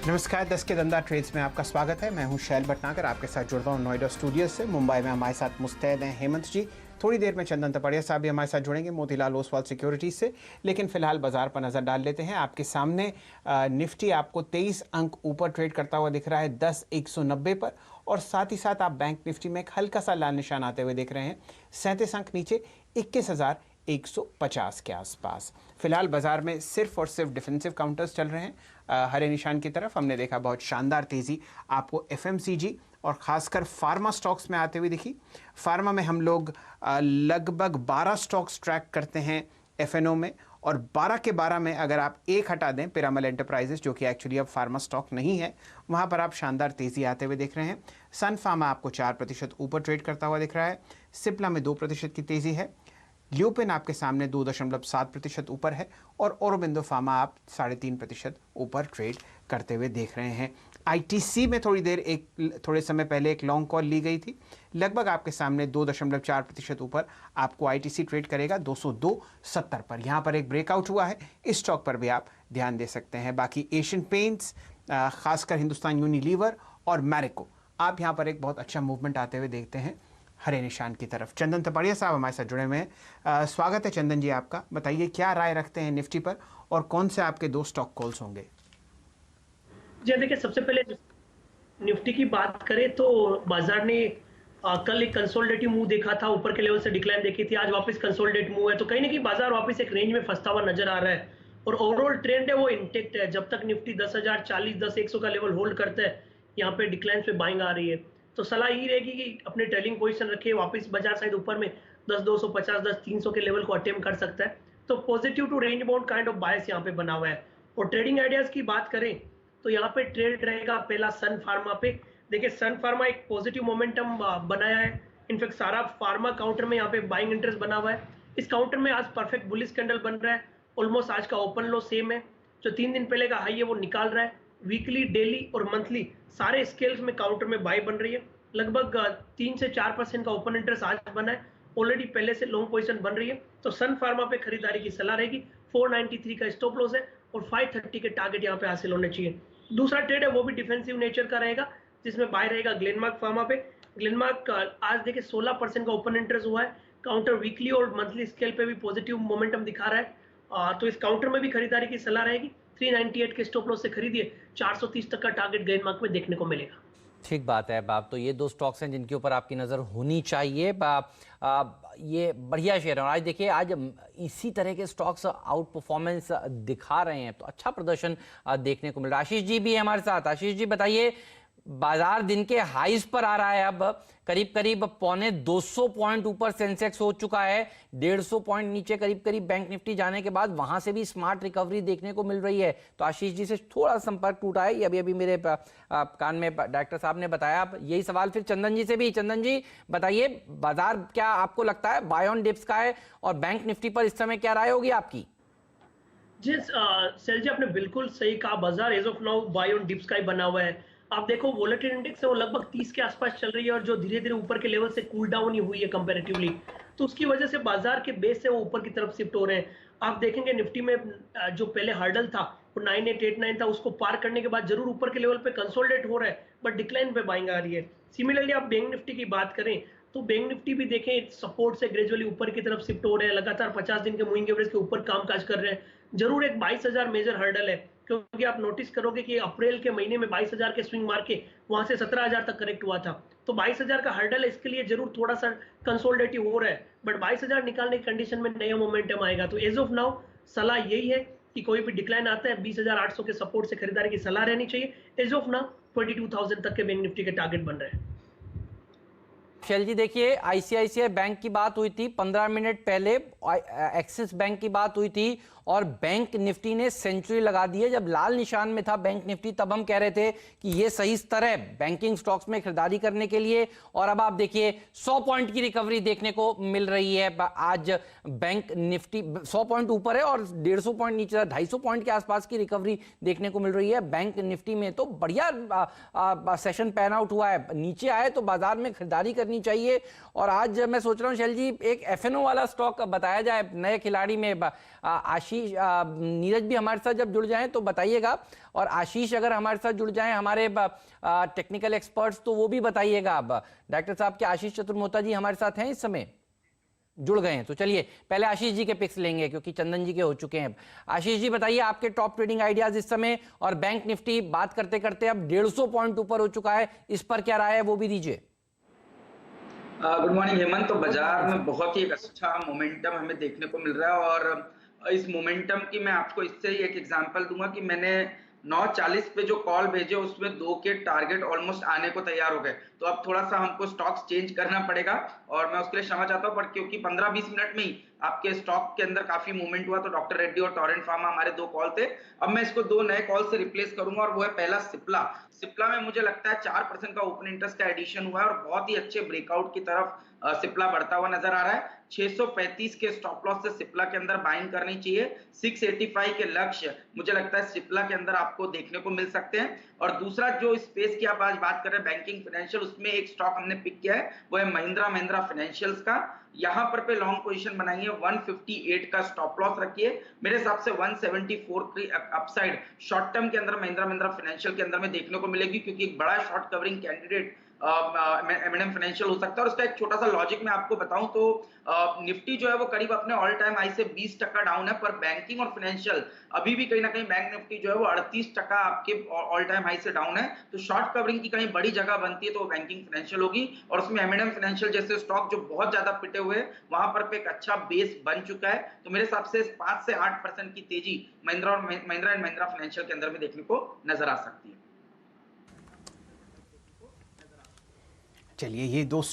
नमस्कार, 10 के धंधा ट्रेड्स में आपका स्वागत है। मैं हूं शैल भटनागर, आपके साथ जुड़ रहा हूं नोएडा स्टूडियो से। मुंबई में हमारे साथ मुस्तैद हैं हेमंत जी। थोड़ी देर में चंदन तपड़िया साहब भी हमारे साथ जुड़ेंगे मोतीलाल ओसवाल सिक्योरिटीज से। लेकिन फिलहाल बाजार पर नजर डाल लेते हैं। आपके सामने निफ्टी आपको 23 अंक ऊपर ट्रेड करता हुआ दिख रहा है 10,190 पर, और साथ ही साथ आप बैंक निफ्टी में एक हल्का सा लाल निशान आते हुए देख रहे हैं 37 अंक नीचे 21,150 के आसपास। फिलहाल बाजार में सिर्फ और सिर्फ डिफेंसिव काउंटर्स चल रहे हैं। हरे निशान की तरफ हमने देखा बहुत शानदार तेजी आपको एफएमसीजी और खासकर फार्मा स्टॉक्स में आते हुए दिखी। फार्मा में हम लोग लगभग 12 स्टॉक्स ट्रैक करते हैं एफएनओ में, और 12 के 12 में अगर आप एक हटा दें पिरामल एंटरप्राइजेस, जो कि एक्चुअली अब फार्मा स्टॉक नहीं है, वहां पर आप शानदार तेजी आते हुए देख रहे हैं। सन फार्मा आपको 4% ऊपर ट्रेड करता हुआ दिख रहा है। सिप्ला में 2% की तेजी है। ल्यूपिन आपके सामने 2.7% ऊपर है, और औरोबिंदो फार्मा आप 3.5% ऊपर ट्रेड करते हुए देख रहे हैं। आईटीसी में थोड़े समय पहले एक लॉन्ग कॉल ली गई थी। लगभग आपके सामने 2.4% ऊपर आपको आईटीसी ट्रेड करेगा 202.70 पर। यहाँ पर एक ब्रेकआउट हुआ है, इस स्टॉक पर भी आप ध्यान दे सकते हैं। बाकी एशियन पेंट्स, खासकर हिंदुस्तान यूनिलीवर और मैरिको, आप यहाँ पर एक बहुत अच्छा मूवमेंट आते हुए देखते हैं हरे निशान की तरफ। चंदन तपड़िया साहब हमारे साथ जुड़े हुए हैं। स्वागत है चंदन जी आपका। बताइए क्या राय रखते हैं निफ्टी पर, और कौन से आपके 2 स्टॉक कॉल्स होंगे? जी देखिए, सबसे पहले निफ्टी की बात करें तो बाजार ने कल एक कंसोलिडेटिव मूव देखा था, ऊपर के लेवल से डिक्लाइन देखी थी। आज वापस कंसोलिडेट मूव है, तो कहीं ना कहीं बाजार वापस एक रेंज में फंसता हुआ नजर आ रहा है, और ओवरऑल ट्रेंड है वो इंटेक्ट है। जब तक निफ्टी 10,040, 10,100 का लेवल होल्ड करता है, यहाँ पे डिक्लाइन पे बाइंग आ रही है। तो सलाह यही रहेगी कि अपने ट्रेलिंग पोजीशन रखिए। वापस बाजार शायद ऊपर में 10,250, 10,300 के लेवल को अटेम्प्ट कर सकता है। तो positive to range bound kind of bias यहाँ पे बना हुआ है। और ट्रेडिंग आइडियाज की बात करें तो यहाँ पे ट्रेड रहेगा पहला सन फार्मा पे। देखिए, सन फार्मा एक पॉजिटिव मोमेंटम बनाया है। इनफैक्ट सारा फार्मा काउंटर में यहाँ पे बाइंग इंटरेस्ट बना हुआ है। इस काउंटर में आज परफेक्ट बुलिश कैंडल बन रहा है। ऑलमोस्ट आज का ओपन लो सेम है, जो 3 दिन पहले का हाई है वो निकाल रहा है। वीकली, डेली और मंथली सारे स्केल्स में काउंटर में बाय बन रही है। लगभग 3 से 4% का ओपन इंटरेस्ट आज बना है। ऑलरेडी पहले से लॉन्ग पोजीशन बन रही है। तो सन फार्मा पे खरीदारी की सलाह रहेगी। 493 का स्टॉप लॉस है, और 530 के टारगेट यहाँ पे हासिल होने चाहिए। दूसरा ट्रेड है वो भी डिफेंसिव नेचर का रहेगा, जिसमें बाय रहेगा ग्लेनमार्क फार्मा पे। ग्लेनमार्क आज देखिए 16% का ओपन इंटरेस्ट हुआ है। काउंटर वीकली और मंथली स्केल पे भी पॉजिटिव मोमेंटम दिखा रहा है। तो इस काउंटर में भी खरीदारी की सलाह रहेगी। 398 के स्टॉप लॉस से खरीदिए, 430 तक का टारगेट ग्लेनमार्क में देखने को मिलेगा। ठीक बात है बाप। तो ये 2 स्टॉक्स हैं जिनके ऊपर आपकी नज़र होनी चाहिए। ये बढ़िया शेयर है, और आज देखिए आज इसी तरह के स्टॉक्स आउट परफॉर्मेंस दिखा रहे हैं, तो अच्छा प्रदर्शन देखने को मिल रहा है। आशीष जी भी है हमारे साथ। आशीष जी बताइए, बाजार दिन के हाईज पर आ रहा है, अब करीब करीब 250 पॉइंट ऊपर सेंसेक्स हो चुका है, 150 पॉइंट नीचे करीब करीब बैंक निफ्टी जाने के बाद वहां से भी स्मार्ट रिकवरी देखने को मिल रही है। तो आशीष जी से थोड़ा संपर्क टूटा है, ये अभी मेरे कान में डायरेक्टर साहब ने बताया। अब यही सवाल फिर चंदन जी से भी। चंदन जी बताइए, बाजार क्या आपको लगता है बाय ऑन डिप्स का है, और बैंक निफ्टी पर इस समय क्या राय होगी आपकी? जी सेल जी, आपने बिल्कुल सही कहा। बाजार as of now buy on dips का ही बना हुआ है। आप देखो, वोलेटिल इंडेक्स है वो लगभग 30 के आसपास चल रही है, और जो धीरे धीरे ऊपर के लेवल से कूल डाउन ही हुई है कंपैरेटिवली। तो उसकी वजह से बाजार के बेस से वो ऊपर की तरफ शिफ्ट हो रहे हैं। आप देखेंगे निफ्टी में जो पहले हर्डल था वो 9889 था, उसको पार करने के बाद जरूर ऊपर के लेवल पे कंसोलिडेट हो रहा है, बट डिक्लाइन पे बाइंग आ रही है। सिमिलरली आप बैंक निफ्टी की बात करें तो बैंक निफ्टी भी देखें सपोर्ट से ग्रेजुअली ऊपर की तरफ शिफ्ट हो रहे हैं। लगातार 50 दिन के मूविंग एवरेज के ऊपर कामकाज कर रहे हैं। जरूर एक 22,000 मेजर हर्डल है, क्योंकि आप नोटिस करोगे कि अप्रैल के महीने में 22,000 के स्विंग मार के वहां से 17,000 तक करेक्ट हुआ था। तो 22,000 का हर्डल है, इसके लिए जरूर थोड़ा सा कंसोलिडेटिव हो रहा है, बट 22,000 निकालने की कंडीशन में नया मोमेंटम आएगा। तो एज ऑफ नाउ सलाह यही है कि कोई भी डिक्लाइन आता है 20,800 के सपोर्ट से खरीदारी की सलाह रहनी चाहिए। एज ऑफ नाउ 22,000 तक के बैंक निफ्टी के टारगेट बन रहे हैं। शैल जी देखिए, आईसीआईसीआई बैंक की बात हुई थी 15 मिनट पहले, एक्सिस बैंक की बात हुई थी, और बैंक निफ्टी ने सेंचुरी लगा दी है। जब लाल निशान में था बैंक निफ्टी तब हम कह रहे थे कि ये सही स्तर है बैंकिंग स्टॉक्स में खरीदारी करने के लिए, और अब आप देखिए 100 पॉइंट की रिकवरी देखने को मिल रही है। आज बैंक निफ्टी 100 पॉइंट ऊपर है, और 150 पॉइंट नीचे, 250 पॉइंट के आसपास की रिकवरी देखने को मिल रही है बैंक निफ्टी में। तो बढ़िया सेशन पैन आउट हुआ है। नीचे आए तो बाजार में खरीदारी करनी रखनी चाहिए। और आज मैं सोच रहा हूँ शैल जी, एक एफएनओ वाला स्टॉक बताया जाए नए खिलाड़ी में। आशीष, नीरज भी हमारे साथ जब जुड़ जाएं तो बताइएगा, और आशीष अगर हमारे साथ जुड़ जाएं हमारे टेक्निकल एक्सपर्ट्स तो वो भी बताइएगा। अब डॉक्टर साहब के आशीष चतुर्मोता जी हमारे साथ हैं इस समय, जुड़ गए हैं। तो चलिए पहले आशीष जी के पिक्स लेंगे क्योंकि चंदन जी के हो चुके हैं। आशीष जी बताइए आपके टॉप ट्रेडिंग आइडियाज इस समय, और बैंक निफ्टी बात करते करते अब 150 पॉइंट ऊपर हो चुका है, इस पर क्या राय है वो भी दीजिए। Good morning Hemant. तो बाजार में बहुत ही एक अच्छा मोमेंटम हमें देखने को मिल रहा है, और इस मोमेंटम की मैं आपको इससे ही एक एग्जांपल दूंगा कि मैंने 9:40 पे जो कॉल भेजे उसमें 2 के टारगेट ऑलमोस्ट आने को तैयार हो गए। तो अब थोड़ा सा हमको स्टॉक्स चेंज करना पड़ेगा, और मैं उसके लिए क्षमा चाहता हूं, पर क्योंकि 15-20 मिनट में ही आपके स्टॉक के अंदर काफी मूवमेंट हुआ, तो डॉक्टर रेड्डी और टोरेंट फार्मा हमारे 2 कॉल थे। अब मैं इसको 2 नए कॉल से रिप्लेस करूंगा, और वो है पहला सिप्ला में मुझे लगता है 4% का ओपन इंटरेस्ट का एडिशन हुआ है, और बहुत ही अच्छे ब्रेकआउट की तरफ सिप्ला बढ़ता हुआ नजर आ रहा है। 635 के स्टॉप लॉस से सिप्ला के अंदर बाइंग करनी चाहिए। 685 के लक्ष्य मुझे लगता है सिप्ला के अंदर आपको देखने को मिल सकते हैं। और दूसरा जो स्पेस की आप आज बात कर रहे हैं बैंकिंग फाइनेंशियल, उसमें एक स्टॉक हमने पिक किया है, वो है महिंद्रा फाइनेंशियल्स का। यहां पर पे लॉन्ग पोजीशन बनाइए, 158 का स्टॉप लॉस रखिए। मेरे हिसाब से 174 की अपसाइड शॉर्ट टर्म के अंदर महिंद्रा फाइनेंशियल के अंदर में देखने को मिलेगी, क्योंकि एक बड़ा short covering candidate M&M financial हो सकता है। और उसका एक छोटा सा लॉजिक मैं आपको बताऊं तो निफ्टी जो है वो करीब अपने ऑल टाइम हाई से 20% डाउन है, पर बैंकिंग और फाइनेंशियल अभी भी कहीं ना कहीं बैंक निफ्टी जो है वो 38% आपके ऑल टाइम हाई से डाउन है। तो शॉर्ट कवरिंग की कहीं बड़ी जगह बनती है तो वो बैंकिंग फाइनेंशियल होगी, और उसमें M&M फाइनेंशियल जैसे स्टॉक जो बहुत ज्यादा पिटे हुए वहां पर एक अच्छा बेस बन चुका है। तो मेरे हिसाब से 5 से 8% की तेजी महिंद्रा एंड महिंद्रा फाइनेंशियल के अंदर में देखने को नजर आ सकती है। चलिए ये 2 स्टॉक